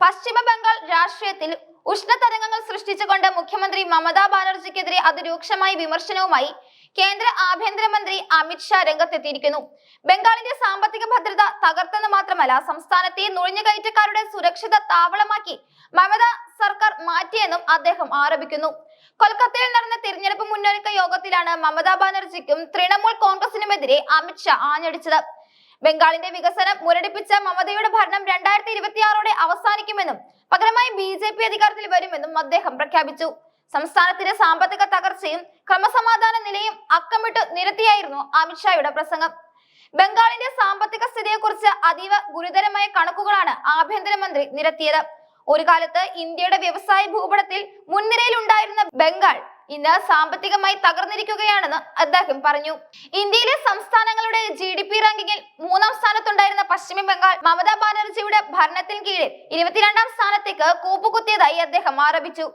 പശ്ചിമ ബംഗാൾ രാഷ്ട്രീയത്തിൽ ഉഷ്ണതരംഗങ്ങൾ സൃഷ്ടിച്ചുകൊണ്ട് മുഖ്യമന്ത്രി മമതാ ബാനർജിക്കെതിരെ അതിരൂക്ഷമായ വിമർശനവുമായി കേന്ദ്ര ആഭ്യന്തരമന്ത്രി അമിത് ഷാ രംഗത്തെത്തിയിരിക്കുന്നു. ബംഗാളിന്റെ സാമ്പത്തിക ഭദ്രത തകർത്തെന്ന് മാത്രമല്ല, സംസ്ഥാനത്തെ നുഴഞ്ഞുകയറ്റക്കാരുടെ സുരക്ഷിത താവളമാക്കി മമത സർക്കാർ മാറ്റിയെന്നും അദ്ദേഹം ആരോപിക്കുന്നു. കൊൽക്കത്തയിൽ നടന്ന തിരഞ്ഞെടുപ്പ് മുന്നൊരുക്ക യോഗത്തിലാണ് മമതാ ബാനർജിക്കും തൃണമൂൽ കോൺഗ്രസിനുമെതിരെ അമിത് ഷാ ആഞ്ഞടിച്ചത്. ബംഗാളിന്റെ വികസനം മുരടിപ്പിച്ച മമതയുടെ ഭരണം 2026 അവസാനിക്കുമെന്നും പകരമായി BJP അധികാരത്തിൽ വരുമെന്നും അദ്ദേഹം പ്രഖ്യാപിച്ചു. സംസ്ഥാനത്തിന്റെ സാമ്പത്തിക തകർച്ചയും ക്രമസമാധാന നിലയും അക്കമിട്ട് നിരത്തിയായിരുന്നു അമിത് ഷായുടെ പ്രസംഗം. ബംഗാളിന്റെ സാമ്പത്തിക സ്ഥിതിയെക്കുറിച്ച് അതീവ ഗുരുതരമായ കണക്കുകളാണ് ആഭ്യന്തരമന്ത്രി നിരത്തിയത്. ഒരു കാലത്ത് ഇന്ത്യയുടെ വ്യവസായ ഭൂപടത്തിൽ മുൻനിരയിലുണ്ടായിരുന്ന ബംഗാൾ ഇന്ന് സാമ്പത്തികമായി തകർന്നിരിക്കുകയാണെന്ന് അദ്ദേഹം പറഞ്ഞു. ഇന്ത്യയിലെ സംസ്ഥാനങ്ങളുടെ GDP റാങ്കിങ്ങിൽ 3ാം സ്ഥാനത്തുണ്ടായിരുന്ന പശ്ചിമ ബംഗാൾ മമതാ ബാനർജിയുടെ ഭരണത്തിന് കീഴിൽ 22ാം സ്ഥാനത്തേക്ക് കൂപ്പുകുത്തിയതായി അദ്ദേഹം ആരോപിച്ചു.